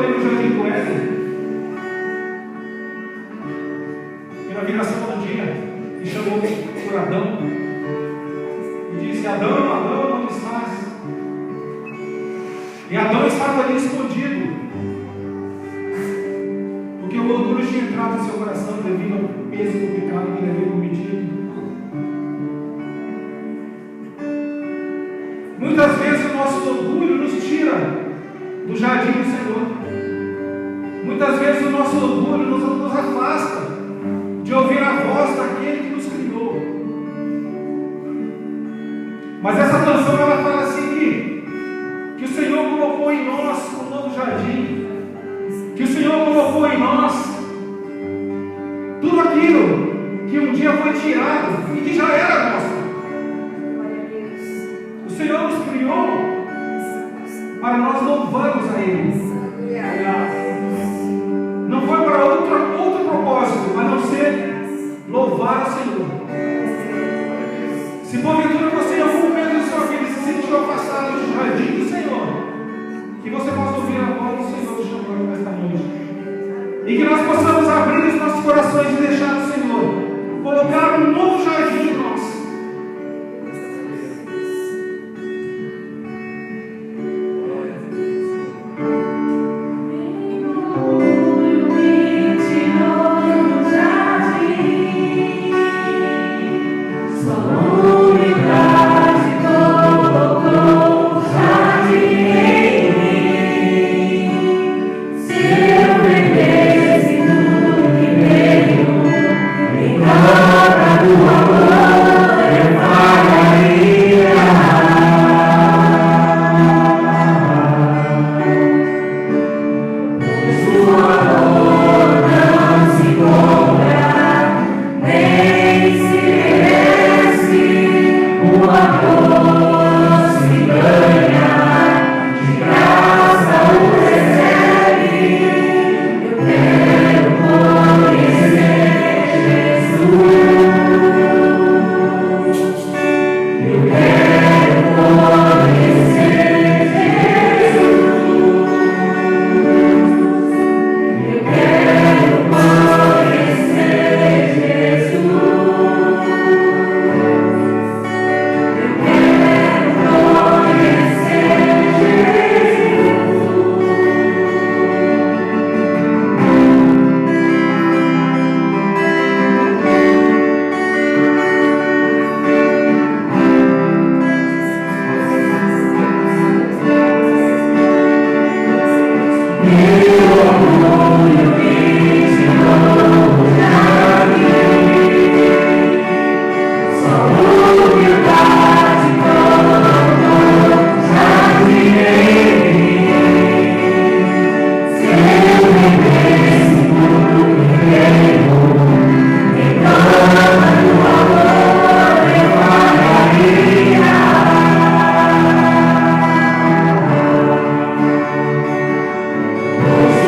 ali no Jardim do Éden, e na viração do dia, e chamou por Adão, e disse: Adão, Adão, onde estás? E Adão estava ali escondido, porque o orgulho tinha entrado em seu coração devido ao peso do pecado que ele havia cometido. Muitas vezes o nosso orgulho nos tira do jardim do Senhor. Muitas vezes o nosso orgulho nos afasta de ouvir a voz daquele que nos criou. Mas essa canção ela fala assim que o Senhor colocou em nós um novo jardim, que o Senhor colocou em nós tudo aquilo que um dia foi tirado e que já era nosso. O Senhor nos criou para nós louvarmos a Ele. Não foi para outro propósito, a não ser louvar o Senhor. Se porventura você em algum momento da sua vida se sentiu afastado do jardim do Senhor, que você possa ouvir a voz do Senhor te chamando nesta noite. E que nós possamos abrir os nossos corações e deixar o Senhor colocar um novo jardim em nós.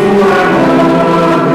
Sua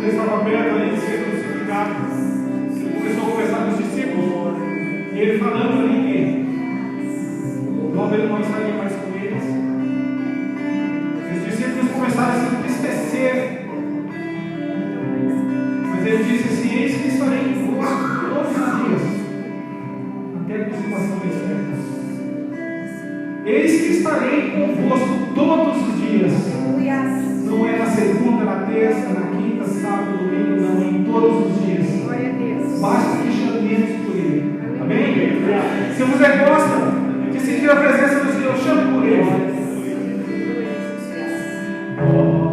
Ele estava perto ali de ser crucificado. Ele começou a conversar com os discípulos. E ele falando ali que logo ele não estaria mais com eles. Os discípulos começaram a se entristecer. Mas ele disse assim: eis que estarei convosco todos os dias, até a consumação das terras. Eis que estarei convosco todos os dias. Não é na segunda, na terça, na quinta, sábado, domingo, não, em todos os dias. Basta que chamemos por Ele. Amém? Se você gosta de sentir a presença do Senhor, chame por Ele. Oh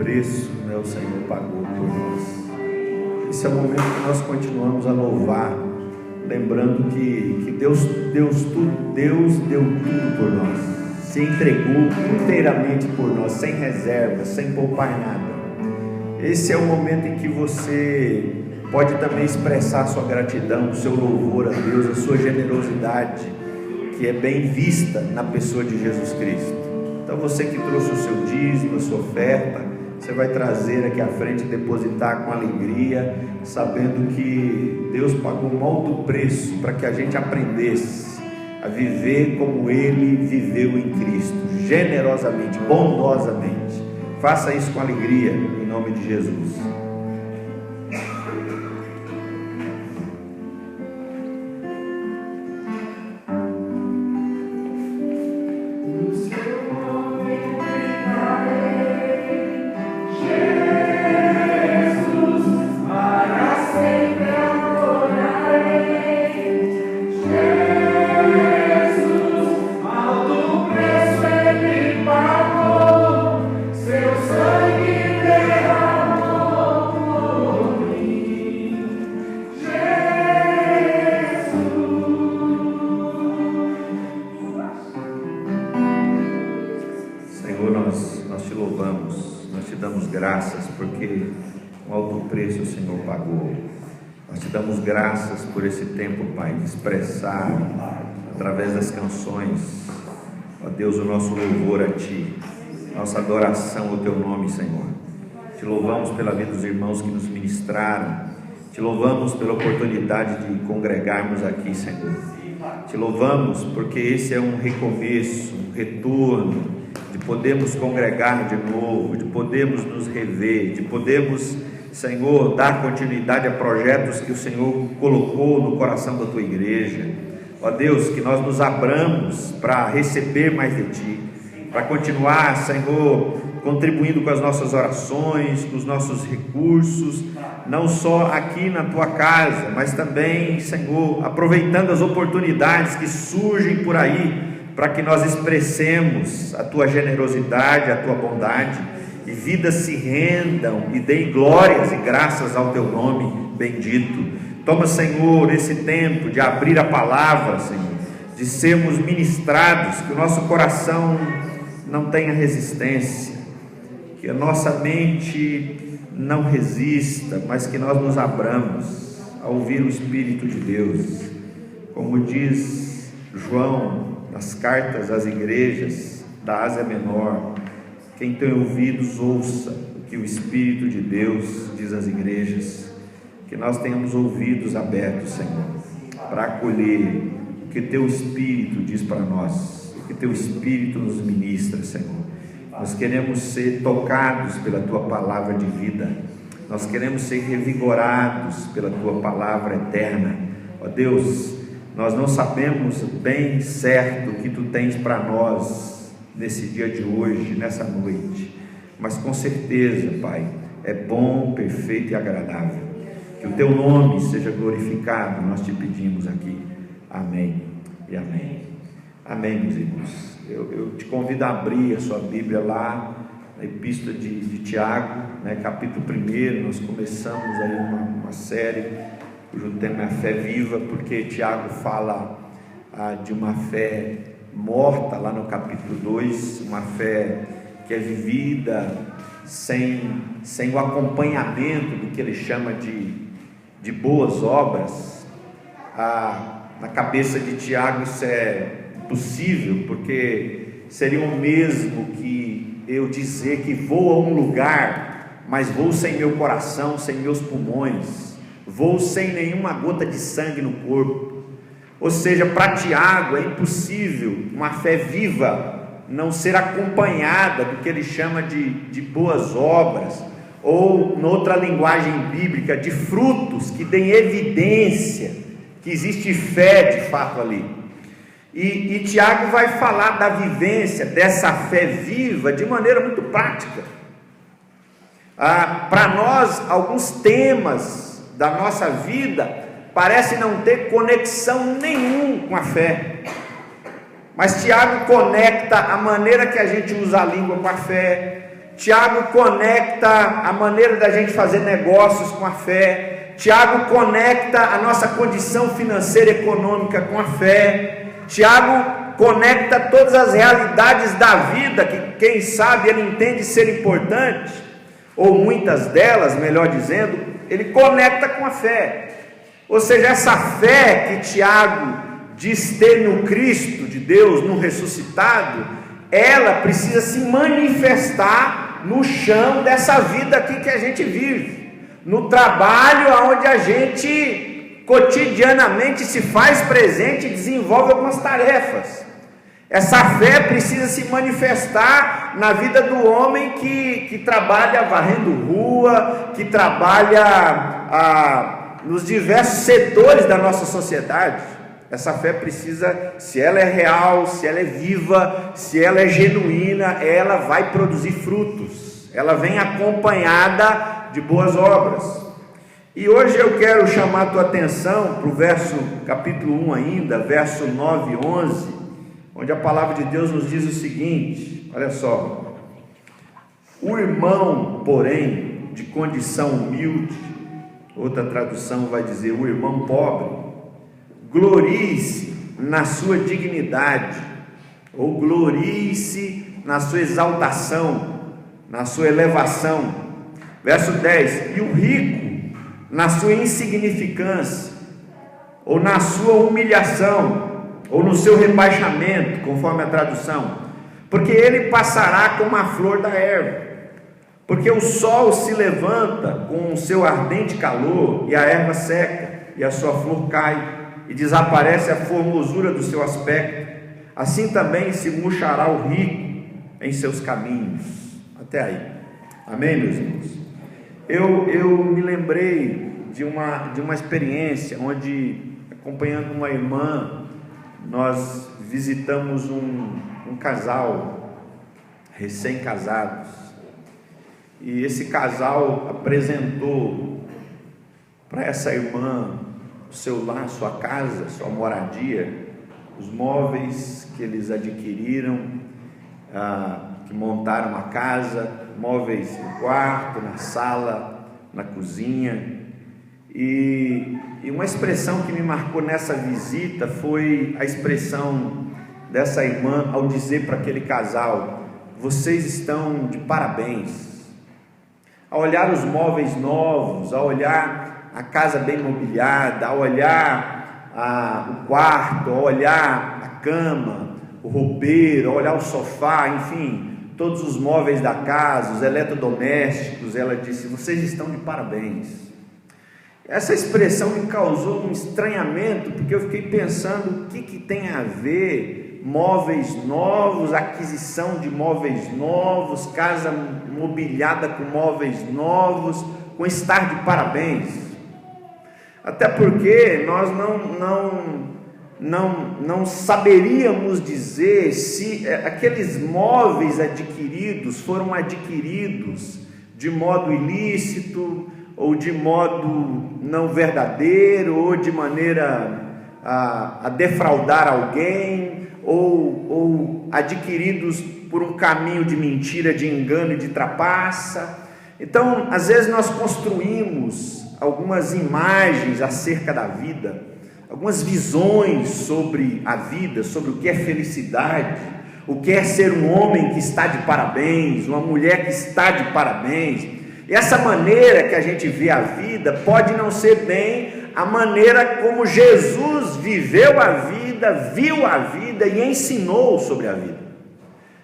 preço, né, o Senhor pagou por nós. Esse é o momento que nós continuamos a louvar, lembrando que Deus deu tudo por nós, se entregou inteiramente por nós, sem reserva, sem poupar nada. Esse é o momento em que você pode também expressar a sua gratidão, o seu louvor a Deus, a sua generosidade, que é bem vista na pessoa de Jesus Cristo. Então você que trouxe o seu dízimo, a sua oferta, você vai trazer aqui à frente, depositar com alegria, sabendo que Deus pagou um alto preço para que a gente aprendesse a viver como Ele viveu em Cristo, generosamente, bondosamente. Faça isso com alegria, em nome de Jesus. Graças por esse tempo, Pai, de expressar através das canções, ó Deus, o nosso louvor a Ti, nossa adoração ao Teu nome, Senhor. Te louvamos pela vida dos irmãos que nos ministraram, te louvamos pela oportunidade de congregarmos aqui, Senhor. Te louvamos porque esse é um recomeço, um retorno, de podermos congregar de novo, de podermos nos rever, de podermos, Senhor, dar continuidade a projetos que o Senhor colocou no coração da Tua igreja. Ó Deus, que nós nos abramos para receber mais de Ti, para continuar, Senhor, contribuindo com as nossas orações, com os nossos recursos, não só aqui na Tua casa, mas também, Senhor, aproveitando as oportunidades que surgem por aí, para que nós expressemos a Tua generosidade, a Tua bondade, e vidas se rendam e deem glórias e graças ao Teu nome bendito. Toma, Senhor, esse tempo de abrir a palavra, Senhor, de sermos ministrados, que o nosso coração não tenha resistência, que a nossa mente não resista, mas que nós nos abramos a ouvir o Espírito de Deus. Como diz João nas cartas às igrejas da Ásia Menor, quem tem ouvidos, ouça o que o Espírito de Deus diz às igrejas. Que nós tenhamos ouvidos abertos, Senhor, para acolher o que Teu Espírito diz para nós, o que Teu Espírito nos ministra, Senhor. Nós queremos ser tocados pela Tua palavra de vida, nós queremos ser revigorados pela Tua palavra eterna. Ó Deus, nós não sabemos bem certo o que Tu tens para nós nesse dia de hoje, nessa noite, mas com certeza, Pai, é bom, perfeito e agradável. Que o Teu nome seja glorificado, nós te pedimos aqui. Amém e amém. Amém, meus irmãos. Eu te convido a abrir a sua Bíblia lá na Epístola de Tiago, né, capítulo 1. Nós começamos aí uma série cujo tema é a fé viva, porque Tiago fala de uma fé morta lá no capítulo 2, uma fé que é vivida sem o acompanhamento do que ele chama de boas obras. Na cabeça de Tiago isso é impossível, porque seria o mesmo que eu dizer que vou a um lugar, mas vou sem meu coração, sem meus pulmões, vou sem nenhuma gota de sangue no corpo. Ou seja, para Tiago é impossível uma fé viva não ser acompanhada do que ele chama de boas obras, ou, noutra linguagem bíblica, de frutos que deem evidência que existe fé de fato ali. E Tiago vai falar da vivência dessa fé viva de maneira muito prática. Para nós, alguns temas da nossa vida parece não ter conexão nenhuma com a fé, mas Tiago conecta a maneira que a gente usa a língua com a fé. Tiago conecta a maneira da gente fazer negócios com a fé. Tiago conecta a nossa condição financeira e econômica com a fé. Tiago conecta todas as realidades da vida, que quem sabe ele entende ser importante, ou muitas delas, melhor dizendo, ele conecta com a fé. Ou seja, essa fé que Tiago diz ter no Cristo de Deus, no ressuscitado, ela precisa se manifestar no chão dessa vida aqui que a gente vive, no trabalho onde a gente cotidianamente se faz presente e desenvolve algumas tarefas. Essa fé precisa se manifestar na vida do homem que trabalha varrendo rua, que trabalha nos diversos setores da nossa sociedade. Essa fé precisa, se ela é real, se ela é viva, se ela é genuína, ela vai produzir frutos. Ela vem acompanhada de boas obras. E hoje eu quero chamar a tua atenção para o capítulo 1 ainda, verso 9 e 11, onde a palavra de Deus nos diz o seguinte, olha só: o irmão, porém, de condição humilde, outra tradução vai dizer, o irmão pobre, glorie-se na sua dignidade, ou glorie-se na sua exaltação, na sua elevação. Verso 10, e o rico na sua insignificância, ou na sua humilhação, ou no seu rebaixamento, conforme a tradução, porque ele passará como a flor da erva, porque o sol se levanta com o seu ardente calor, e a erva seca, e a sua flor cai, e desaparece a formosura do seu aspecto. Assim também se murchará o rico em seus caminhos. Até aí, amém, meus irmãos? Eu me lembrei de uma experiência, onde, acompanhando uma irmã, nós visitamos um casal, recém-casados, e esse casal apresentou para essa irmã o seu lar, sua casa, sua moradia, os móveis que eles adquiriram, que montaram a casa, móveis no quarto, na sala, na cozinha. E uma expressão que me marcou nessa visita foi a expressão dessa irmã ao dizer para aquele casal: vocês estão de parabéns. Ao olhar os móveis novos, ao olhar a casa bem mobiliada, ao olhar o quarto, ao olhar a cama, o roupeiro, ao olhar o sofá, enfim, todos os móveis da casa, os eletrodomésticos, ela disse: vocês estão de parabéns. Essa expressão me causou um estranhamento, porque eu fiquei pensando o que tem a ver móveis novos, aquisição de móveis novos, casa mobiliada com móveis novos, com estar de parabéns. Até porque nós não saberíamos dizer se aqueles móveis adquiridos foram adquiridos de modo ilícito, ou de modo não verdadeiro, ou de maneira a defraudar alguém, ou adquiridos por um caminho de mentira, de engano e de trapaça. Então, às vezes nós construímos algumas imagens acerca da vida, algumas visões sobre a vida, sobre o que é felicidade, o que é ser um homem que está de parabéns, uma mulher que está de parabéns. E essa maneira que a gente vê a vida pode não ser bem a maneira como Jesus viveu a vida, viu a vida e ensinou sobre a vida.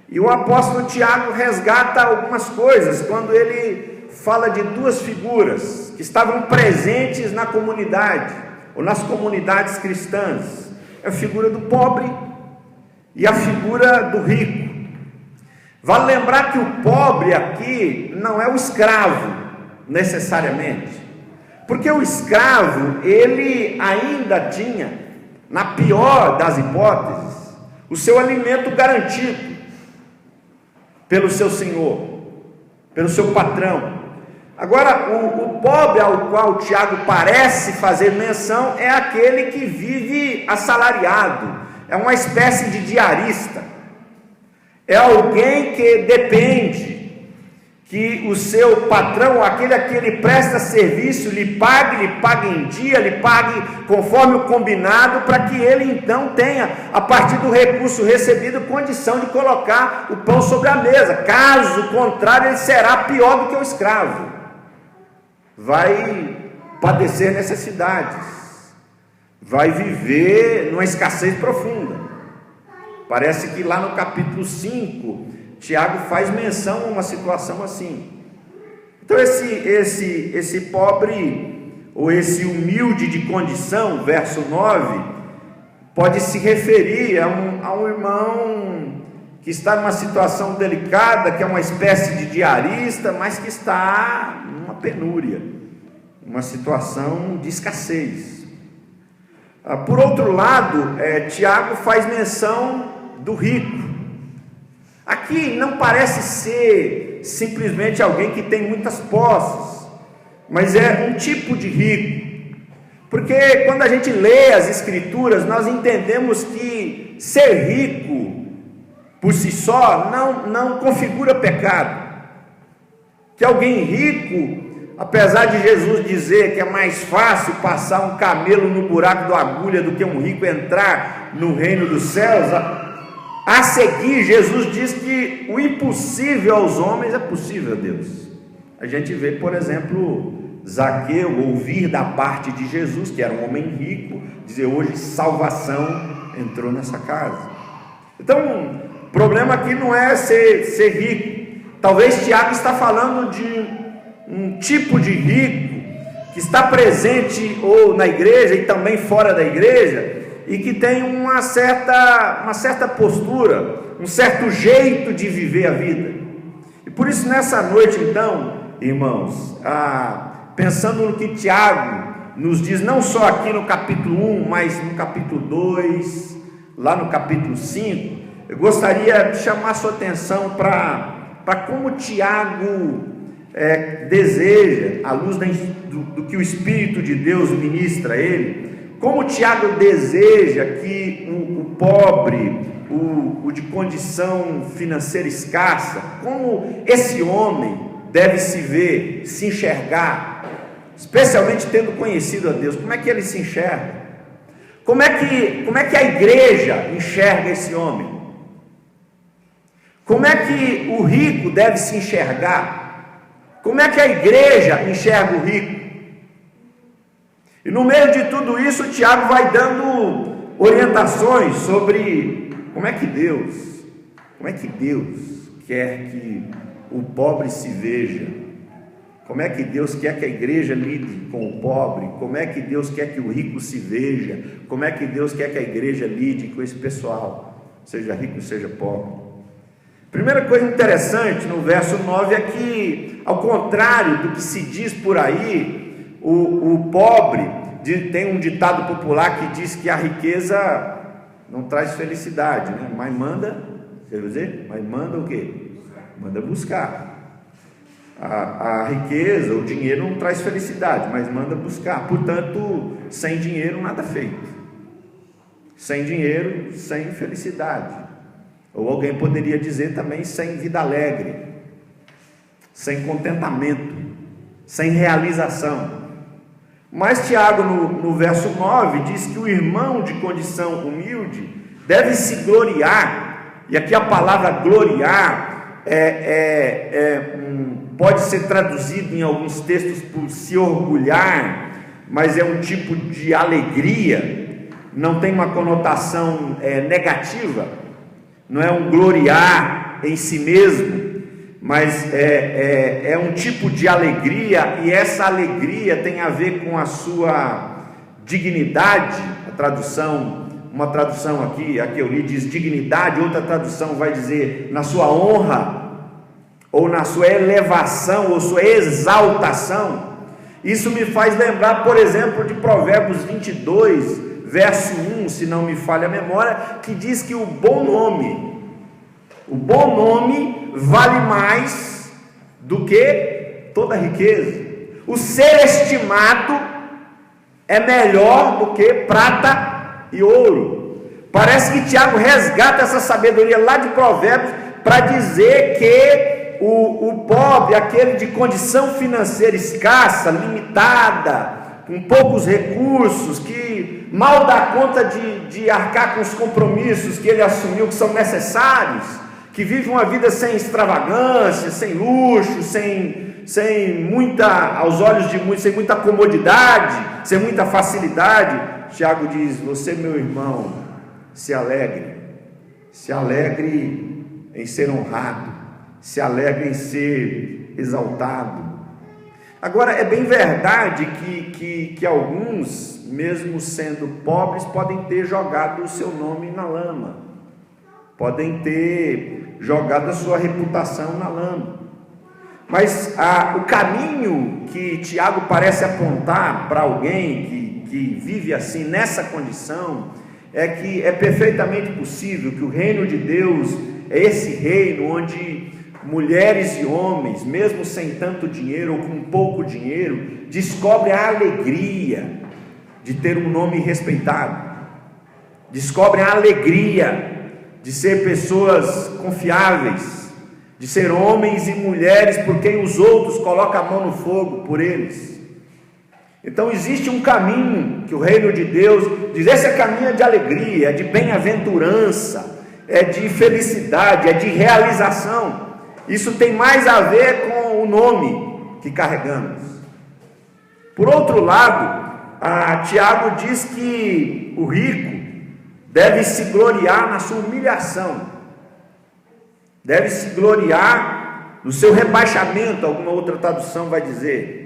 E o apóstolo Tiago resgata algumas coisas quando ele fala de duas figuras que estavam presentes na comunidade, ou nas comunidades cristãs: a figura do pobre e a figura do rico. Vale lembrar que o pobre aqui não é o escravo, necessariamente, porque o escravo, ele ainda tinha, na pior das hipóteses, o seu alimento garantido pelo seu senhor, pelo seu patrão. Agora, o pobre ao qual Tiago parece fazer menção é aquele que vive assalariado, é uma espécie de diarista, é alguém que depende, que o seu patrão, aquele a quem ele presta serviço, lhe pague em dia, lhe pague conforme o combinado, para que ele então tenha, a partir do recurso recebido, condição de colocar o pão sobre a mesa. Caso contrário, ele será pior do que o escravo, vai padecer necessidades, vai viver numa escassez profunda. Parece que lá no capítulo 5, Tiago faz menção a uma situação assim. Então esse pobre, ou esse humilde de condição, verso 9, pode se referir a um irmão que está numa situação delicada, que é uma espécie de diarista, mas que está numa penúria, uma situação de escassez. Por outro lado, Tiago faz menção do rico. Aqui não parece ser simplesmente alguém que tem muitas posses, mas é um tipo de rico, porque quando a gente lê as escrituras, nós entendemos que ser rico por si só não configura pecado, que alguém rico, apesar de Jesus dizer que é mais fácil passar um camelo no buraco da agulha do que um rico entrar no reino dos céus, a seguir, Jesus diz que o impossível aos homens é possível a Deus. A gente vê, por exemplo, Zaqueu ouvir da parte de Jesus, que era um homem rico, dizer: hoje salvação entrou nessa casa. Então, o problema aqui não é ser rico. Talvez Tiago está falando de um tipo de rico que está presente ou na igreja e também fora da igreja, e que tem uma certa postura, um certo jeito de viver a vida. E por isso nessa noite então, irmãos, pensando no que Tiago nos diz, não só aqui no capítulo 1, mas no capítulo 2, lá no capítulo 5, eu gostaria de chamar a sua atenção para como Tiago deseja, à luz do que o Espírito de Deus ministra a ele, como Tiago deseja que o pobre, o de condição financeira escassa, como esse homem deve se ver, se enxergar, especialmente tendo conhecido a Deus. Como é que ele se enxerga? Como é que a igreja enxerga esse homem? Como é que o rico deve se enxergar? Como é que a igreja enxerga o rico? E no meio de tudo isso, o Tiago vai dando orientações sobre como é que Deus quer que o pobre se veja, como é que Deus quer que a igreja lide com o pobre, como é que Deus quer que o rico se veja, como é que Deus quer que a igreja lide com esse pessoal, seja rico, seja pobre. Primeira coisa interessante no verso 9 é que, ao contrário do que se diz por aí, o pobre, tem um ditado popular que diz que a riqueza não traz felicidade, né? Mas manda o quê? Manda buscar. A riqueza, o dinheiro não traz felicidade, mas manda buscar. Portanto, sem dinheiro nada feito. Sem dinheiro, sem felicidade. Ou alguém poderia dizer também sem vida alegre, sem contentamento, sem realização. Mas Tiago, no verso 9, diz que o irmão de condição humilde deve se gloriar, e aqui a palavra gloriar pode ser traduzido em alguns textos por se orgulhar, mas é um tipo de alegria, não tem uma conotação negativa, não é um gloriar em si mesmo, mas é um tipo de alegria, e essa alegria tem a ver com a sua dignidade. Uma tradução aqui eu li diz dignidade, outra tradução vai dizer na sua honra, ou na sua elevação, ou sua exaltação. Isso me faz lembrar, por exemplo, de Provérbios 22, verso 1, se não me falha a memória, que diz que o bom nome vale mais do que toda riqueza. O ser estimado é melhor do que prata e ouro. Parece que Tiago resgata essa sabedoria lá de Provérbios para dizer que o pobre, aquele de condição financeira escassa, limitada, com poucos recursos, que mal dá conta de arcar com os compromissos que ele assumiu, que são necessários, que vive uma vida sem extravagância, sem luxo, sem muita, aos olhos de muitos, sem muita comodidade, sem muita facilidade. Tiago diz: você, meu irmão, se alegre em ser honrado, se alegre em ser exaltado. Agora, é bem verdade que alguns, mesmo sendo pobres, podem ter jogado o seu nome na lama, podem ter jogado a sua reputação na lama. Mas o caminho que Tiago parece apontar para alguém que vive assim, nessa condição, é que é perfeitamente possível que o reino de Deus é esse reino onde mulheres e homens, mesmo sem tanto dinheiro ou com pouco dinheiro, descobrem a alegria de ter um nome respeitado, descobrem a alegria de ser pessoas confiáveis, de ser homens e mulheres por quem os outros colocam a mão no fogo por eles. Então existe um caminho que o reino de Deus diz: esse é caminho de alegria, é de bem-aventurança, é de felicidade, é de realização. Isso tem mais a ver com o nome que carregamos. Por outro lado, Tiago diz que o rico deve se gloriar na sua humilhação, deve se gloriar no seu rebaixamento, alguma outra tradução vai dizer.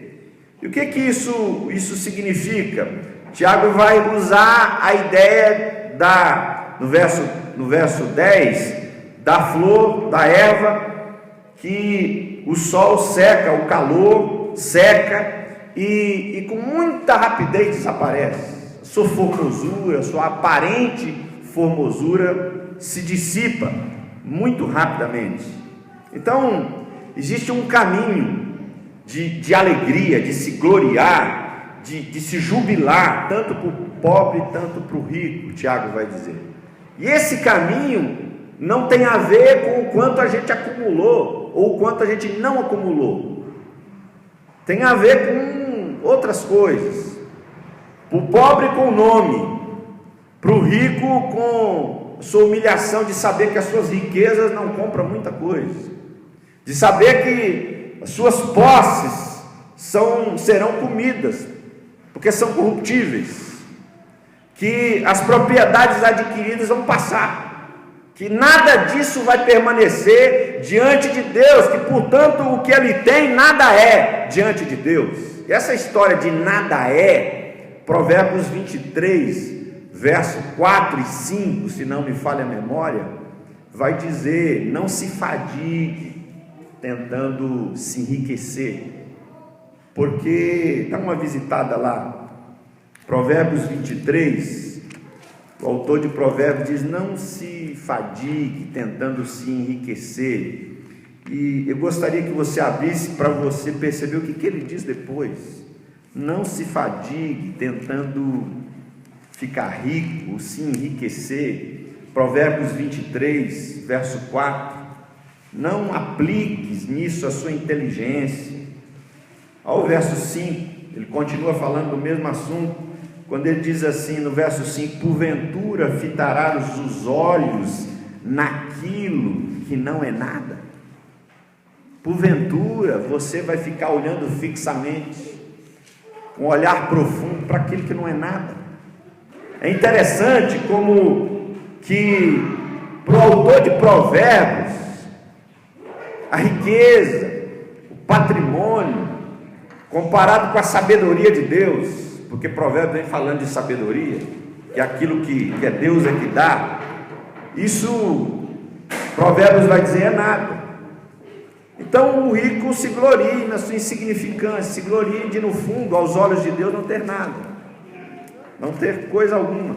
E o que isso significa? Tiago vai usar a ideia no verso 10, da flor, da erva, que o sol seca, o calor seca, e com muita rapidez desaparece. Sua formosura, sua aparente formosura se dissipa muito rapidamente. Então, existe um caminho de alegria, de se gloriar, de se jubilar, tanto para o pobre, tanto para o rico, Tiago vai dizer. E esse caminho não tem a ver com o quanto a gente acumulou, ou o quanto a gente não acumulou. Tem a ver com outras coisas. Para o pobre com o nome, para o rico com sua humilhação de saber que as suas riquezas não compram muita coisa, de saber que as suas posses serão comidas, porque são corruptíveis, que as propriedades adquiridas vão passar, que nada disso vai permanecer diante de Deus, que portanto o que ele tem nada é diante de Deus. E essa história de nada é, Provérbios 23, verso 4 e 5, se não me falha a memória, vai dizer: não se fadigue tentando se enriquecer, porque dá uma visitada lá, Provérbios 23, o autor de Provérbios diz: não se fadigue tentando se enriquecer. E eu gostaria que você abrisse para você perceber o que ele diz depois. Não se fadigue tentando ficar rico, ou se enriquecer. Provérbios 23, verso 4. Não apliques nisso a sua inteligência. Ao verso 5, ele continua falando do mesmo assunto, quando ele diz assim no verso 5: porventura fitarás os olhos naquilo que não é nada. Porventura você vai ficar olhando fixamente, com um olhar profundo para aquilo que não é nada. É interessante como que para o autor de Provérbios, a riqueza, o patrimônio, comparado com a sabedoria de Deus, porque Provérbios vem falando de sabedoria, que é aquilo que é Deus é que dá, isso Provérbios vai dizer é nada. Então o rico se glorie na sua insignificância, se glorie de no fundo, aos olhos de Deus, não ter nada, não ter coisa alguma.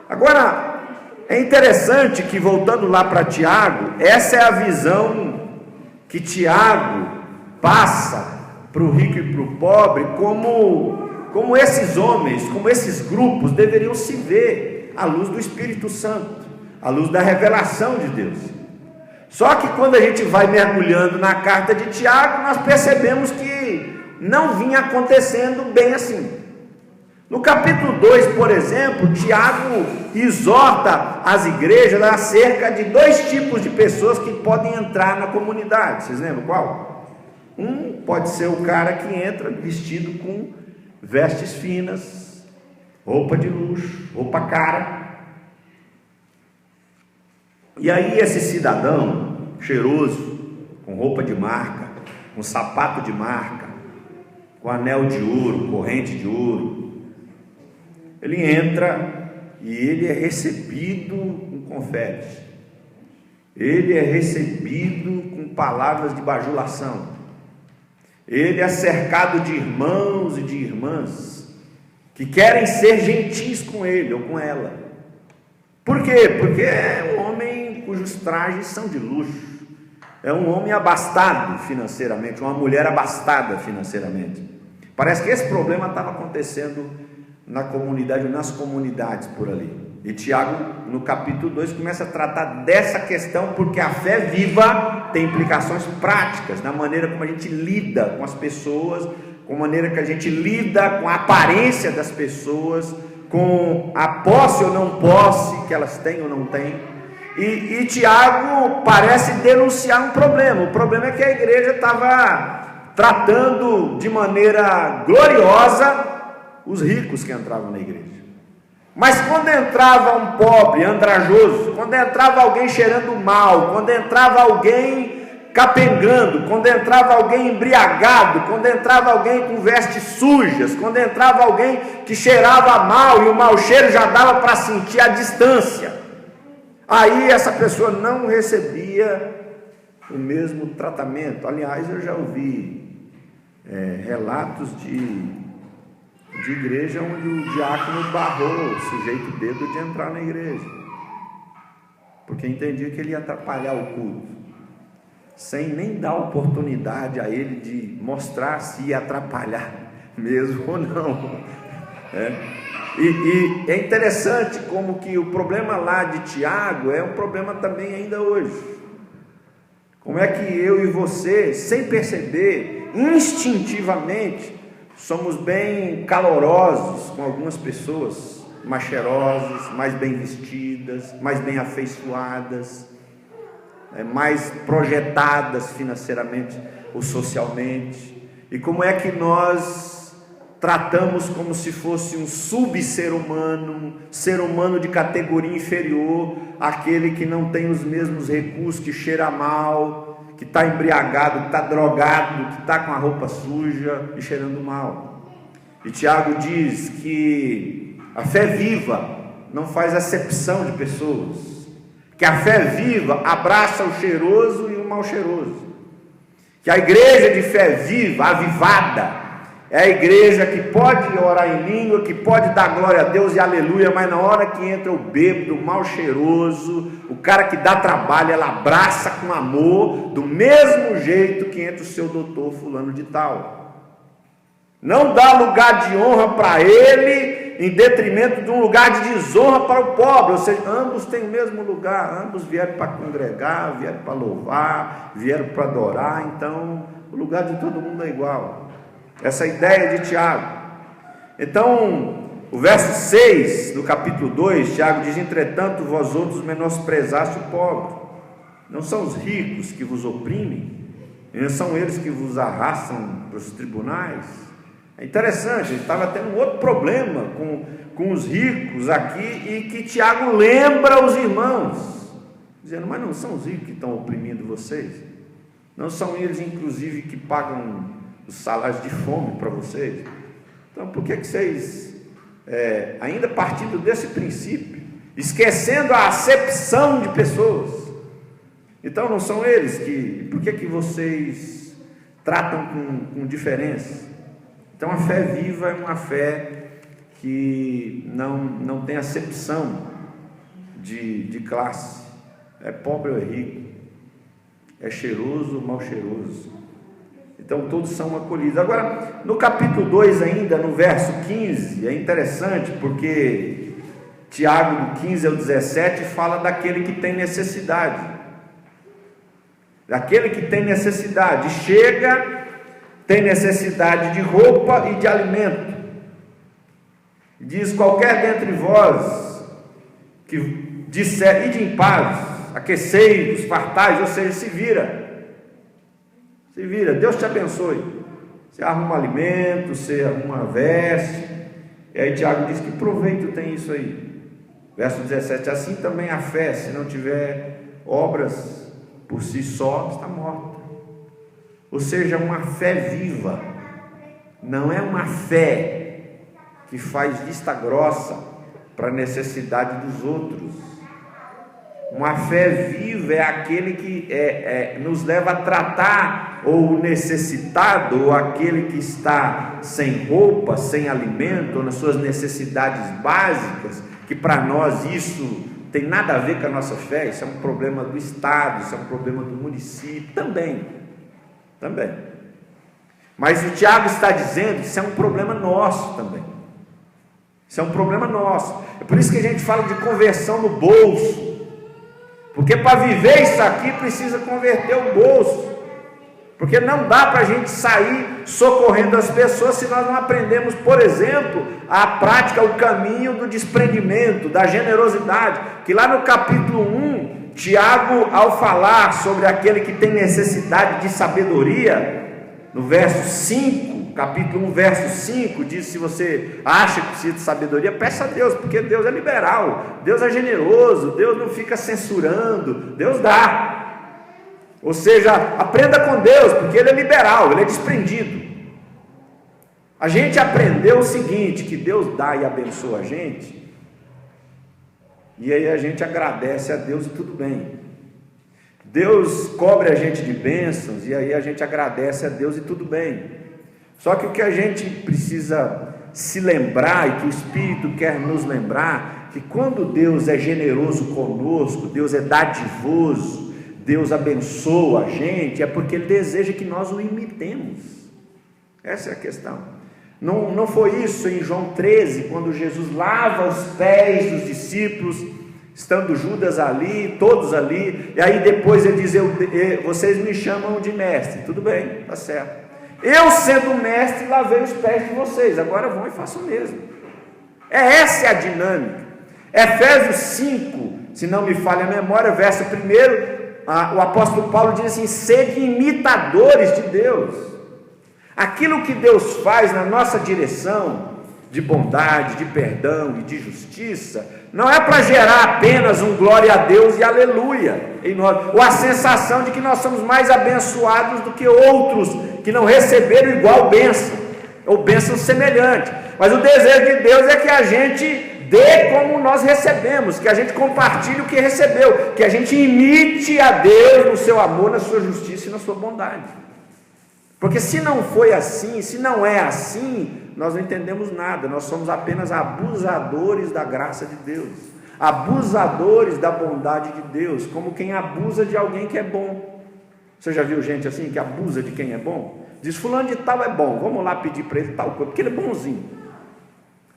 Agora, é interessante que, voltando lá para Tiago, essa é a visão que Tiago passa para o rico e para o pobre, como esses homens, como esses grupos deveriam se ver à luz do Espírito Santo, à luz da revelação de Deus. Só que quando a gente vai mergulhando na carta de Tiago, nós percebemos que não vinha acontecendo bem assim. No capítulo 2, por exemplo, Tiago exorta as igrejas acerca de 2 tipos de pessoas que podem entrar na comunidade. Vocês lembram qual? Um pode ser o cara que entra vestido com vestes finas, roupa de luxo, roupa cara. E aí esse cidadão cheiroso, com roupa de marca, com sapato de marca, com anel de ouro, corrente de ouro, ele entra e ele é recebido com confetes, ele é recebido com palavras de bajulação, ele é cercado de irmãos e de irmãs que querem ser gentis com ele ou com ela. Por quê? Porque é um homem cujos trajes são de luxo, é um homem abastado financeiramente, uma mulher abastada financeiramente. Parece que esse problema estava acontecendo na comunidade, nas comunidades por ali. E Tiago, no capítulo 2, começa a tratar dessa questão, porque a fé viva tem implicações práticas na maneira como a gente lida com as pessoas, com a maneira que a gente lida com a aparência das pessoas, com a posse ou não posse que elas têm ou não têm. E Tiago parece denunciar um problema. O problema é que a igreja estava tratando de maneira gloriosa os ricos que entravam na igreja. Mas quando entrava um pobre, andrajoso, quando entrava alguém cheirando mal, quando entrava alguém capengando, quando entrava alguém embriagado, quando entrava alguém com vestes sujas, quando entrava alguém que cheirava mal e o mau cheiro já dava para sentir a distância, aí essa pessoa não recebia o mesmo tratamento. Aliás, eu já ouvi relatos de igreja onde o diácono barrou o sujeito bêbado de entrar na igreja, porque entendia que ele ia atrapalhar o culto, sem nem dar oportunidade a ele de mostrar se ia atrapalhar mesmo ou não. E é interessante como que o problema lá de Tiago é um problema também ainda hoje. Como é que eu e você, sem perceber, instintivamente, somos bem calorosos com algumas pessoas, mais cheirosas, mais bem vestidas, mais bem afeiçoadas, mais projetadas financeiramente ou socialmente. E como é que nós tratamos como se fosse um ser humano de categoria inferior, aquele que não tem os mesmos recursos, que cheira mal, que está embriagado, que está drogado, que está com a roupa suja e cheirando mal. E Tiago diz que a fé viva não faz acepção de pessoas, que a fé viva abraça o cheiroso e o mal cheiroso, que a igreja de fé viva, avivada, é a igreja que pode orar em língua, que pode dar glória a Deus e aleluia, mas na hora que entra o bêbado, o mal cheiroso, o cara que dá trabalho, ela abraça com amor, do mesmo jeito que entra o seu doutor fulano de tal. Não dá lugar de honra para ele, em detrimento de um lugar de desonra para o pobre. Ou seja, ambos têm o mesmo lugar, ambos vieram para congregar, vieram para louvar, vieram para adorar, então o lugar de todo mundo é igual. Essa ideia de Tiago. Então, o verso 6 do capítulo 2, Tiago diz: entretanto, vós outros menosprezaste o pobre. Não são os ricos que vos oprimem, e não são eles que vos arrastam para os tribunais. É interessante, ele estava tendo um outro problema com os ricos aqui, e que Tiago lembra os irmãos, dizendo: mas não são os ricos que estão oprimindo vocês? Não são eles, inclusive, que pagam os salários de fome para vocês? Então por que vocês, ainda partindo desse princípio, esquecendo a acepção de pessoas, então não são eles que, por que vocês tratam com diferença? Então a fé viva é uma fé que não tem acepção de classe, é pobre ou é rico, é cheiroso ou mal cheiroso. Então todos são acolhidos. Agora, no capítulo 2 ainda, no verso 15, é interessante porque Tiago, do 15 ao 17, fala daquele que tem necessidade. Aquele que tem necessidade, chega, tem necessidade de roupa e de alimento. Diz: qualquer dentre vós que disser, ide em paz, aquecei-vos, fartais, ou seja, se vira, Deus te abençoe. Você arruma alimento, você arruma veste. E aí Tiago diz: que proveito tem isso aí? Verso 17: assim também a fé, se não tiver obras, por si só está morta. Ou seja, uma fé viva, não é uma fé que faz vista grossa para a necessidade dos outros. Uma fé viva é aquele que nos leva a tratar ou o necessitado, ou aquele que está sem roupa, sem alimento, ou nas suas necessidades básicas, que para nós isso tem nada a ver com a nossa fé. Isso é um problema do Estado, isso é um problema do município, também. Mas o Tiago está dizendo que isso é um problema nosso também. Isso é um problema nosso. É por isso que a gente fala de conversão no bolso, porque para viver isso aqui precisa converter o bolso, porque não dá para a gente sair socorrendo as pessoas se nós não aprendemos, por exemplo, a prática, o caminho do desprendimento, da generosidade, que lá no capítulo 1, Tiago, ao falar sobre aquele que tem necessidade de sabedoria, no verso 5, capítulo 1, verso 5, diz: se você acha que precisa de sabedoria, peça a Deus, porque Deus é liberal, Deus é generoso, Deus não fica censurando, Deus dá. Ou seja, aprenda com Deus, porque Ele é liberal, Ele é desprendido. A gente aprendeu o seguinte, que Deus dá e abençoa a gente, e aí a gente agradece a Deus e tudo bem. Deus cobre a gente de bênçãos, e aí a gente agradece a Deus e tudo bem. Só que o que a gente precisa se lembrar, e que o Espírito quer nos lembrar, que quando Deus é generoso conosco, Deus é dadivoso, Deus abençoa a gente, é porque Ele deseja que nós o imitemos. Essa é a questão. Não foi isso em João 13, quando Jesus lava os pés dos discípulos, estando Judas ali, todos ali, e aí depois Ele diz: vocês me chamam de mestre. Tudo bem, está certo. Eu, sendo mestre, lavei os pés de vocês, agora vão e façam o mesmo. Essa é a dinâmica. Efésios 5, se não me falha a memória, verso 1, o apóstolo Paulo diz assim: sede imitadores de Deus. Aquilo que Deus faz na nossa direção, de bondade, de perdão e de justiça, não é para gerar apenas um glória a Deus e aleluia em nós, ou a sensação de que nós somos mais abençoados do que outros que não receberam igual bênção, ou bênção semelhante. Mas o desejo de Deus é que a gente dê como nós recebemos, que a gente compartilhe o que recebeu, que a gente imite a Deus no seu amor, na sua justiça e na sua bondade. Porque se não foi assim, se não é assim, nós não entendemos nada, nós somos apenas abusadores da graça de Deus, abusadores da bondade de Deus, como quem abusa de alguém que é bom. Você já viu gente assim, que abusa de quem é bom? Diz: fulano de tal é bom, vamos lá pedir para ele tal coisa, porque ele é bonzinho.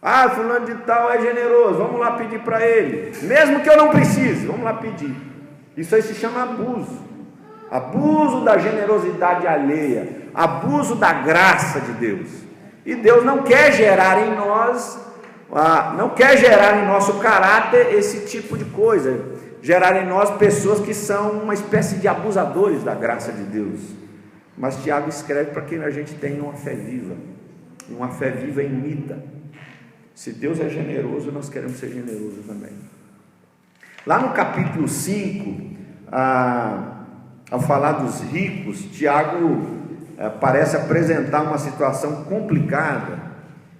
Ah, fulano de tal é generoso, vamos lá pedir para ele, mesmo que eu não precise, vamos lá pedir. Isso aí se chama abuso. Abuso da generosidade alheia, abuso da graça de Deus. E Deus não quer gerar em nós, não quer gerar em nosso caráter esse tipo de coisa, gerar em nós pessoas que são uma espécie de abusadores da graça de Deus. Mas Tiago escreve para que a gente tenha uma fé viva, e uma fé viva imita. Se Deus é generoso, nós queremos ser generosos também. Lá no capítulo 5, ao falar dos ricos, Tiago parece apresentar uma situação complicada,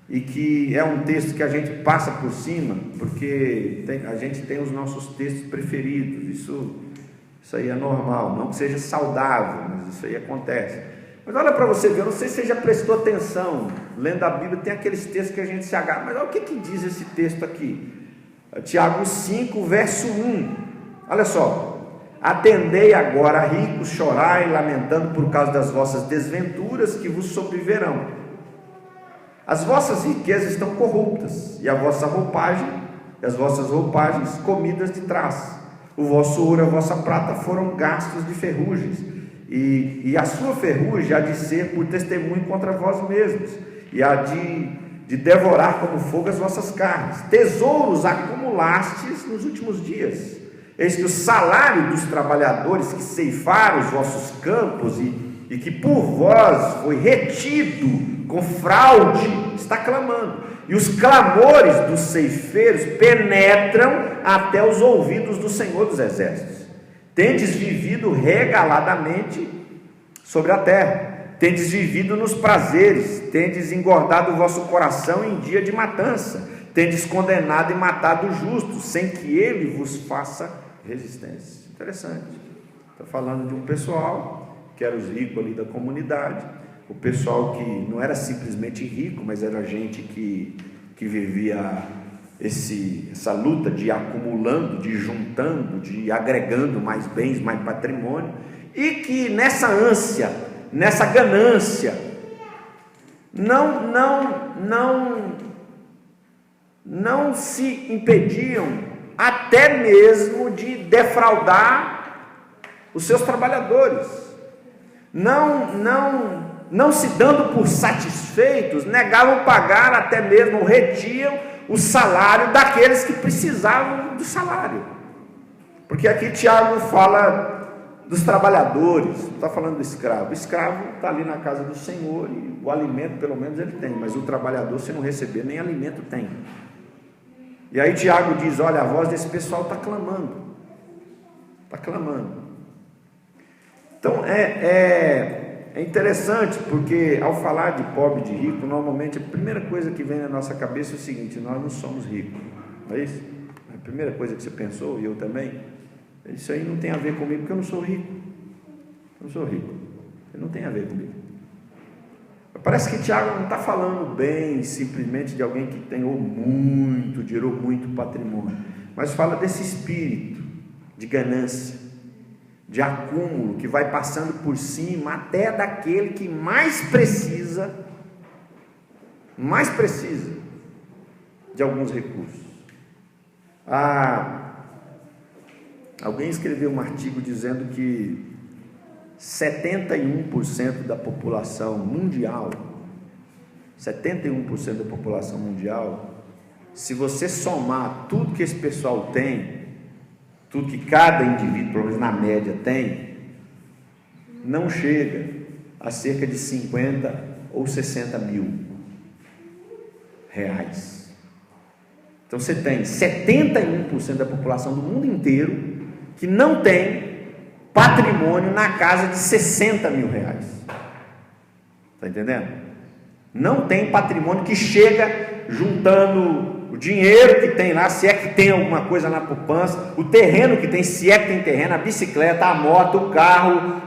e que é um texto que a gente passa por cima, porque a gente tem os nossos textos preferidos. Isso aí é normal, não que seja saudável, mas isso aí acontece. Mas olha para você ver, eu não sei se você já prestou atenção, lendo a Bíblia tem aqueles textos que a gente se agarra, mas olha o que diz esse texto aqui, Tiago 5, verso 1, olha só: atendei agora, ricos, chorai, lamentando por causa das vossas desventuras que vos sobrevirão. As vossas riquezas estão corruptas, e a vossa roupagem, e as vossas roupagens comidas de traça. O vosso ouro e a vossa prata foram gastos de ferrugens, e a sua ferrugem há de ser por testemunho contra vós mesmos, e há de devorar como fogo as vossas carnes. Tesouros acumulastes nos últimos dias. Eis que o salário dos trabalhadores que ceifaram os vossos campos e que por vós foi retido com fraude, está clamando. E os clamores dos ceifeiros penetram até os ouvidos do Senhor dos Exércitos. Tendes vivido regaladamente sobre a terra, tendes vivido nos prazeres, tendes engordado o vosso coração em dia de matança, tendes condenado e matado o justo, sem que ele vos faça resistência. Interessante. Está falando de um pessoal que era os ricos ali da comunidade, o pessoal que não era simplesmente rico, mas era gente que vivia essa luta de acumulando, de juntando, de agregando mais bens, mais patrimônio, e que nessa ânsia, nessa ganância, não se impediam até mesmo de defraudar os seus trabalhadores, não se dando por satisfeitos, negavam pagar até mesmo, ou retiam o salário daqueles que precisavam do salário. Porque aqui Tiago fala dos trabalhadores, não está falando do escravo. O escravo está ali na casa do Senhor e o alimento pelo menos ele tem, mas o trabalhador, se não receber, nem alimento tem. E aí Tiago diz: olha, a voz desse pessoal está clamando. Está clamando. Então é interessante, porque ao falar de pobre e de rico, normalmente a primeira coisa que vem na nossa cabeça é o seguinte: nós não somos ricos, não é isso? A primeira coisa que você pensou, e eu também, isso aí não tem a ver comigo, porque eu não sou rico. Eu não sou rico, não tem a ver comigo. Parece que Tiago não está falando bem simplesmente de alguém que tem muito dinheiro, ou muito patrimônio, mas fala desse espírito de ganância, de acúmulo, que vai passando por cima até daquele que mais precisa de alguns recursos. Alguém escreveu um artigo dizendo que 71% da população mundial, 71% da população mundial, se você somar tudo que esse pessoal tem, tudo que cada indivíduo, pelo menos na média, tem, não chega a cerca de 50 ou 60 mil reais. Então você tem 71% da população do mundo inteiro que não tem patrimônio na casa de 60 mil reais. Está entendendo? Não tem patrimônio que chega juntando o dinheiro que tem lá, se é que tem alguma coisa na poupança, o terreno que tem, se é que tem terreno, a bicicleta, a moto, o carro,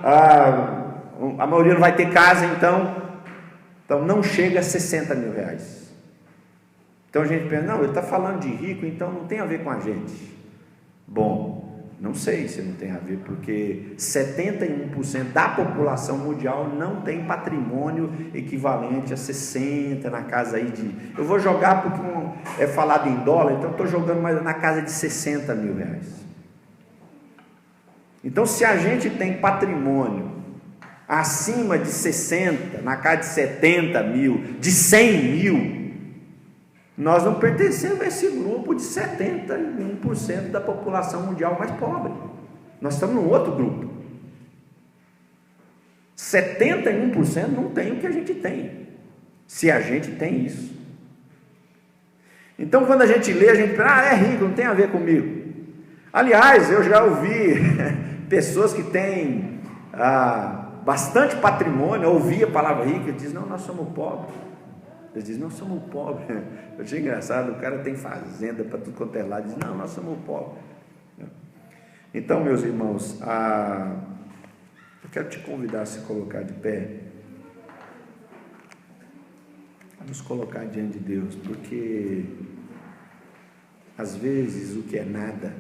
a maioria não vai ter casa, então não chega a 60 mil reais. Então a gente pensa: não, ele está falando de rico, então não tem a ver com a gente. Bom, não sei se não tem a ver, porque 71% da população mundial não tem patrimônio equivalente a 60, na casa aí de... Eu vou jogar porque é falado em dólar, então estou jogando mais na casa de 60 mil reais. Então, se a gente tem patrimônio acima de 60, na casa de 70 mil, de 100 mil, nós não pertencemos a esse grupo de 71% da população mundial mais pobre. Nós estamos num outro grupo. 71% não tem o que a gente tem, se a gente tem isso. Então, quando a gente lê, a gente pensa: é rico, não tem a ver comigo. Aliás, eu já ouvi pessoas que têm bastante patrimônio, ouvi a palavra rico e diz: não, nós somos pobres. Eles dizem: não, somos pobres. Eu achei engraçado, o cara tem fazenda para tudo quanto é lado, diz: não, nós somos pobres. Então, meus irmãos, eu quero te convidar a se colocar de pé, a nos colocar diante de Deus, porque às vezes o que é nada,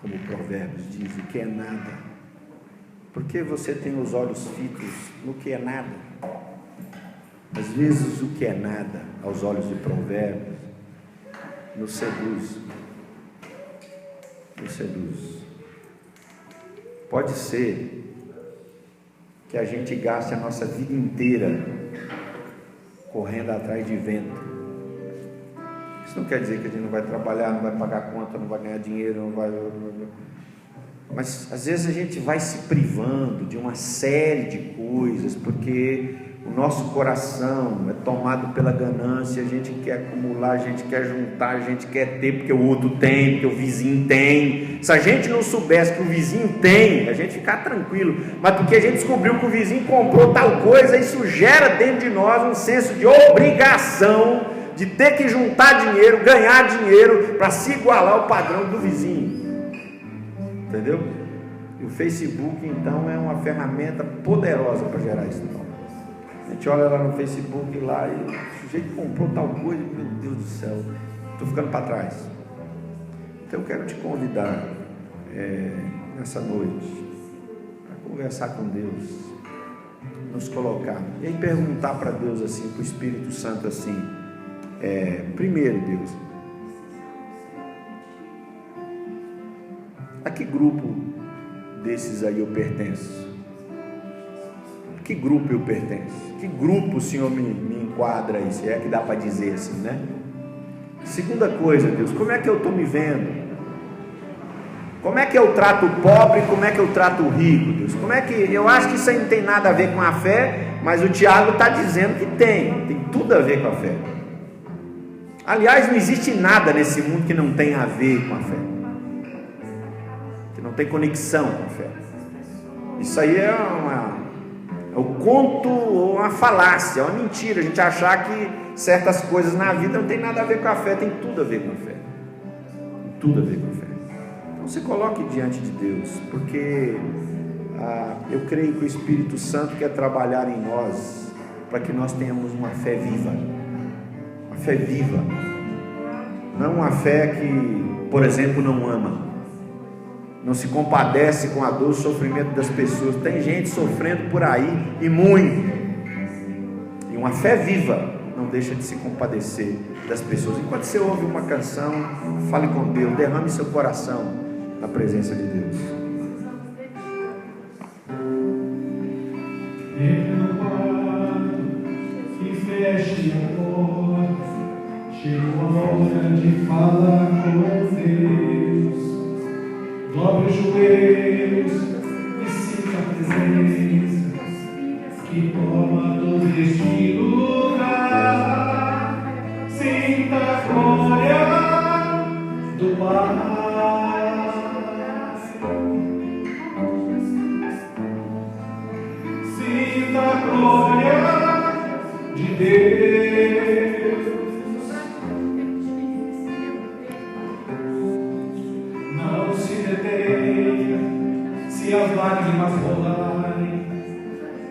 como o Provérbios diz, o que é nada, porque você tem os olhos fitos no que é nada. Às vezes o que é nada, aos olhos de Provérbios, nos seduz. Nos seduz. Pode ser que a gente gaste a nossa vida inteira correndo atrás de vento. Isso não quer dizer que a gente não vai trabalhar, não vai pagar conta, não vai ganhar dinheiro, não vai... Mas às vezes a gente vai se privando de uma série de coisas, porque o nosso coração é tomado pela ganância, a gente quer acumular, a gente quer juntar, a gente quer ter porque o outro tem, porque o vizinho tem. Se a gente não soubesse que o vizinho tem, a gente ficar tranquilo, mas porque a gente descobriu que o vizinho comprou tal coisa, isso gera dentro de nós um senso de obrigação, de ter que juntar dinheiro, ganhar dinheiro, para se igualar ao padrão do vizinho. Entendeu? E o Facebook então é uma ferramenta poderosa para gerar isso. A gente olha lá no Facebook lá e o sujeito comprou tal coisa, meu Deus do céu, estou ficando para trás. Então eu quero te convidar nessa noite a conversar com Deus, nos colocar e aí perguntar para Deus assim, para o Espírito Santo assim, primeiro Deus, a que grupo desses aí eu pertenço? Que grupo eu pertenço? Que grupo o Senhor me enquadra aí? Se é que dá para dizer assim, né? Segunda coisa, Deus, como é que eu estou me vendo? Como é que eu trato o pobre? Como é que eu trato o rico, Deus? Como é que... Eu acho que isso aí não tem nada a ver com a fé, mas o Tiago está dizendo que tem tudo a ver com a fé. Aliás, não existe nada nesse mundo que não tenha a ver com a fé, que não tem conexão com a fé. Isso aí é o conto ou uma falácia, é uma mentira, a gente achar que certas coisas na vida não tem nada a ver com a fé, tem tudo a ver com a fé. Tem tudo a ver com a fé. Então se coloque diante de Deus, porque eu creio que o Espírito Santo quer trabalhar em nós, para que nós tenhamos uma fé viva. Uma fé viva. Não uma fé que, por exemplo, não ama, não se compadece com a dor e o sofrimento das pessoas. Tem gente sofrendo por aí, e muito. E uma fé viva não deixa de se compadecer das pessoas. Enquanto você ouve uma canção, fale com Deus, derrame seu coração na presença de Deus. Entre no quarto e feche a porta. Chegou a hora de falar com Deus. Dobre os joelhos e sinta a presença que toma todo este lugar. Sinta a glória do Pai. Sinta a glória de Deus. Não se detenha se as lágrimas rolarem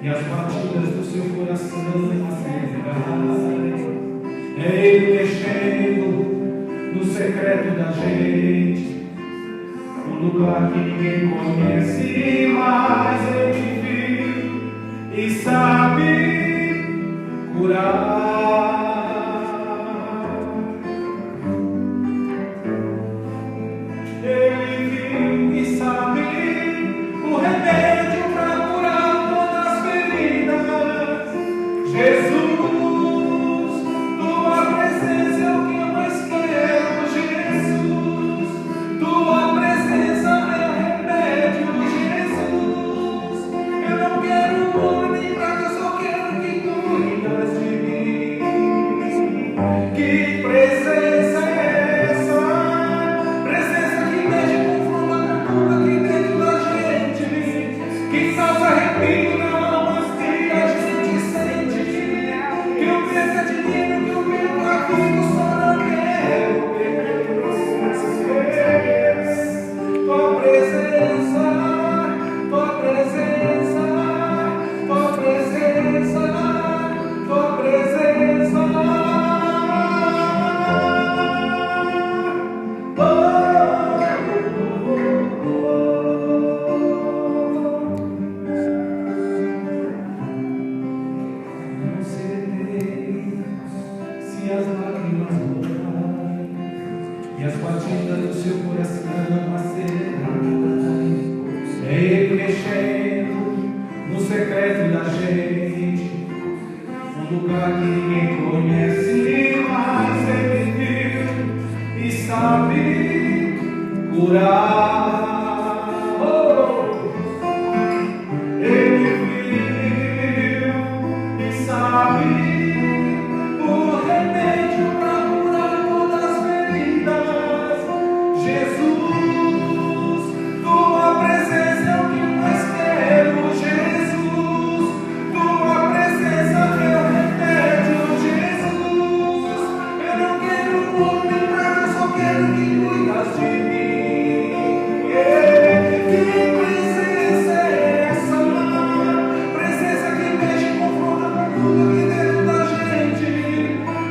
e as batidas do seu coração acelerarem. É Ele mexendo no secreto da gente, um lugar que ninguém conhece, mas Ele viu e sabe curar. Ele viu e sabe o remédio para curar todas as feridas. Jesus, tua presença é o que eu mais quero. Jesus, tua presença é o remédio. Jesus, eu não quero ouro nem prata, eu só quero que tu cuidas de mim. Que presença é essa? Presença que mexe com a cultura aqui dentro da gente, que causa arrepio na alma que a gente sente. Que eu perca dinheiro, que eu perca tudo, só não quero perder tua presença, tua presença, tua presença, tua presença. Não se detenha se as lágrimas rolarem e as batidas do seu coração acelerarem. É Ele mexendo no secreto sabe curar. Ele viu e sabe o remédio para curar todas as feridas. Jesus, tua presença é o que mais quero. Jesus, tua presença é o remédio. Jesus, eu não quero um homem, mas eu só quero que cuidas de mim. Que presença é essa? Presença que mexe e confronta com tudo aqui dentro da gente,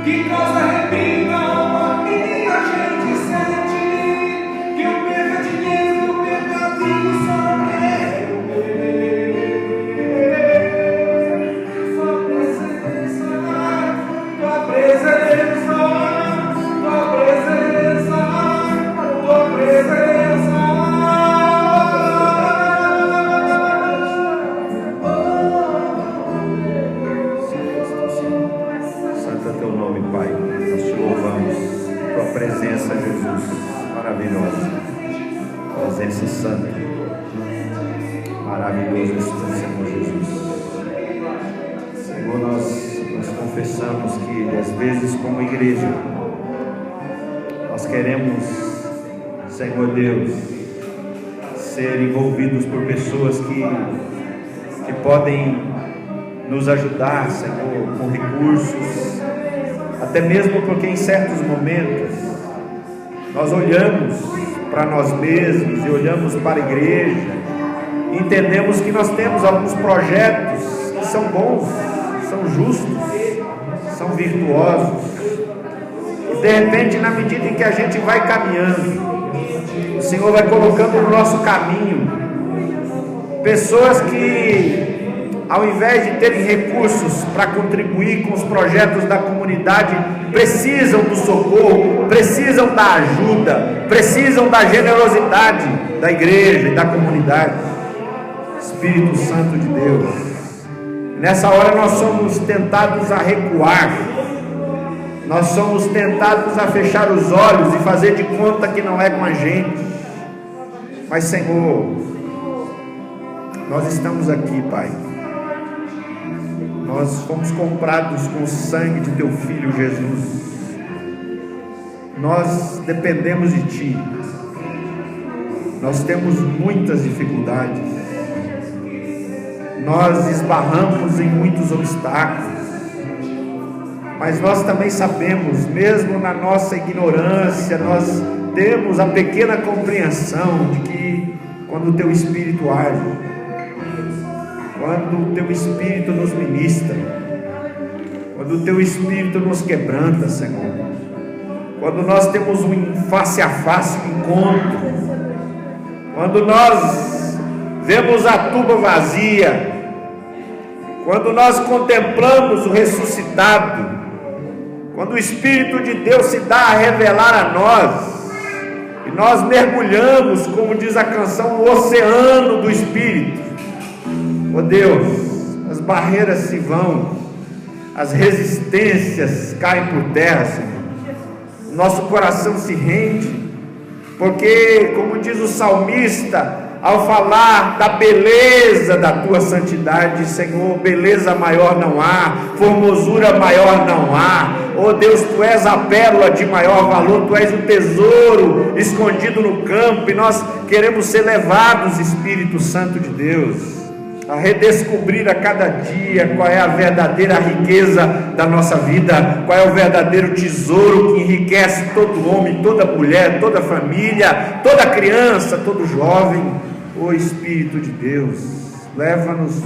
que causa arrepio na alma e a gente sente que eu perca dinheiro, eu perca tudo, só quero sua presença, tua presença, tua presença, tua presença. Santo é teu nome, Pai. Nós te louvamos. Tua presença, Jesus, maravilhosa. Presença santa. Maravilhoso és tu, Senhor Jesus. Senhor, nós confessamos que às vezes como igreja nós queremos, Senhor Deus, ser envolvidos por pessoas que podem nos ajudar, Senhor, com recursos, até mesmo porque em certos momentos nós olhamos para nós mesmos e olhamos para a igreja e entendemos que nós temos alguns projetos que são bons, são justos, são virtuosos, e de repente, na medida em que a gente vai caminhando, o Senhor vai colocando no nosso caminho pessoas que, ao invés de terem recursos para contribuir com os projetos da comunidade, precisam do socorro, precisam da ajuda, precisam da generosidade da igreja e da comunidade. Espírito Santo de Deus, nessa hora nós somos tentados a recuar, nós somos tentados a fechar os olhos e fazer de conta que não é com a gente, mas Senhor, nós estamos aqui, Pai. Nós fomos comprados com o sangue de teu Filho Jesus. Nós dependemos de Ti. Nós temos muitas dificuldades. Nós esbarramos em muitos obstáculos. Mas nós também sabemos, mesmo na nossa ignorância, nós temos a pequena compreensão de que quando o teu Espírito age, quando o teu Espírito nos ministra, quando o teu Espírito nos quebranta, Senhor, quando nós temos um face a face, um encontro, quando nós vemos a tumba vazia, quando nós contemplamos o ressuscitado, quando o Espírito de Deus se dá a revelar a nós, e nós mergulhamos, como diz a canção, no oceano do Espírito. Oh Deus, as barreiras se vão, as resistências caem por terra, Senhor. Nosso coração se rende, porque, como diz o salmista, ao falar da beleza da tua santidade, Senhor, beleza maior não há, formosura maior não há. Oh Deus, tu és a pérola de maior valor, tu és o tesouro escondido no campo, e nós queremos ser levados, Espírito Santo de Deus, a redescobrir a cada dia qual é a verdadeira riqueza da nossa vida, qual é o verdadeiro tesouro que enriquece todo homem, toda mulher, toda família, toda criança, todo jovem. Ó Espírito de Deus, leva-nos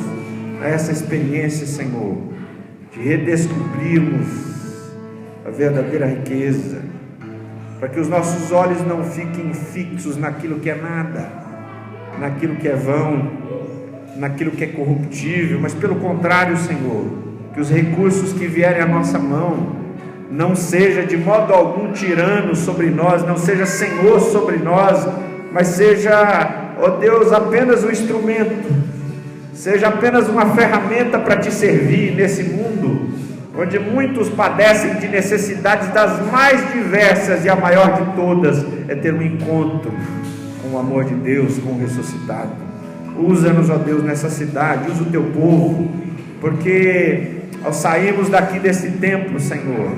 a essa experiência, Senhor, de redescobrirmos a verdadeira riqueza, para que os nossos olhos não fiquem fixos naquilo que é nada, naquilo que é vão, naquilo que é corruptível, mas pelo contrário, Senhor, que os recursos que vierem à nossa mão não seja de modo algum tirano sobre nós, não seja senhor sobre nós, mas seja, ó Deus, apenas um instrumento, seja apenas uma ferramenta para te servir nesse mundo onde muitos padecem de necessidades das mais diversas, e a maior de todas é ter um encontro com o amor de Deus, com o ressuscitado. Usa-nos, ó Deus, nessa cidade, usa o teu povo, porque ao sairmos daqui desse templo, Senhor,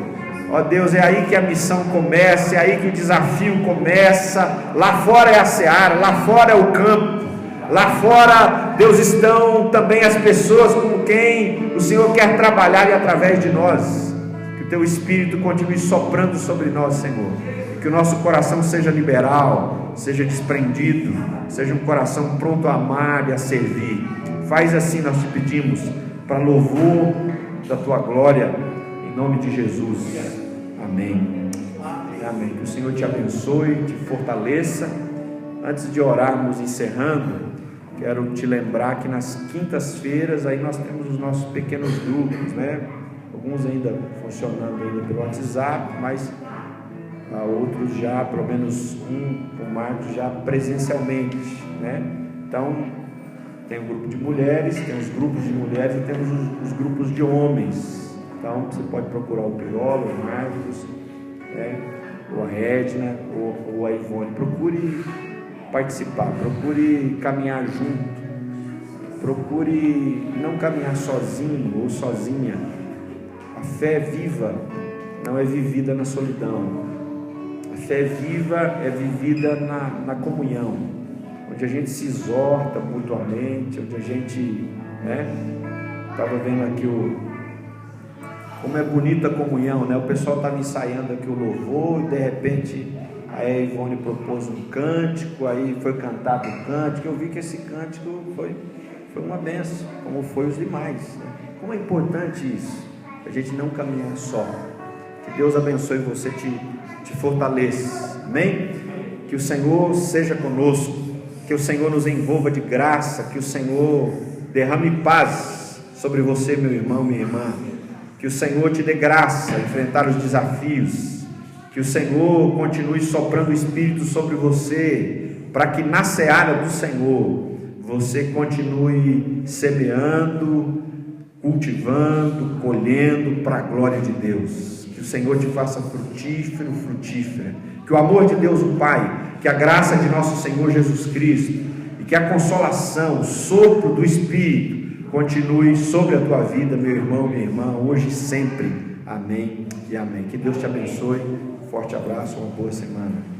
ó Deus, é aí que a missão começa, é aí que o desafio começa. Lá fora é a seara, lá fora é o campo, lá fora, Deus, estão também as pessoas com quem o Senhor quer trabalhar e através de nós. Que o teu Espírito continue soprando sobre nós, Senhor, que o nosso coração seja liberal, seja desprendido, seja um coração pronto a amar e a servir. Faz assim, nós te pedimos, para louvor da tua glória, em nome de Jesus. Amém. Amém. Que o Senhor te abençoe, te fortaleça. Antes de orarmos encerrando, quero te lembrar que nas quintas-feiras aí nós temos os nossos pequenos grupos, né? Alguns ainda funcionando ainda pelo WhatsApp, mas outros já, pelo menos o Marcos já presencialmente, né? Então tem um grupo de mulheres, tem os grupos de mulheres e temos os grupos de homens. Então você pode procurar o Pirola, o Marcos, né? Ou a Edna, ou a Ivone. Procure participar, procure caminhar junto, procure não caminhar sozinho ou sozinha. A fé viva não é vivida na solidão, a fé viva é vivida na comunhão, onde a gente se exorta mutuamente, onde a gente, né? Estava vendo aqui como é bonita a comunhão, né? O pessoal estava ensaiando aqui o louvor e de repente a Ivone propôs um cântico, aí foi cantado o cântico. Eu vi que esse cântico foi uma benção, como foi os demais, né? Como é importante isso, a gente não caminhar só. Que Deus abençoe você, te fortaleça, amém? Que o Senhor seja conosco, que o Senhor nos envolva de graça, que o Senhor derrame paz sobre você, meu irmão, minha irmã, que o Senhor te dê graça a enfrentar os desafios, que o Senhor continue soprando o Espírito sobre você, para que na seara do Senhor você continue semeando, cultivando, colhendo para a glória de Deus. Que o Senhor te faça frutífero, frutífera. Que o amor de Deus o Pai, que a graça de nosso Senhor Jesus Cristo e que a consolação, o sopro do Espírito continue sobre a tua vida, meu irmão, minha irmã, hoje e sempre. Amém e amém. Que Deus te abençoe. Forte abraço, uma boa semana.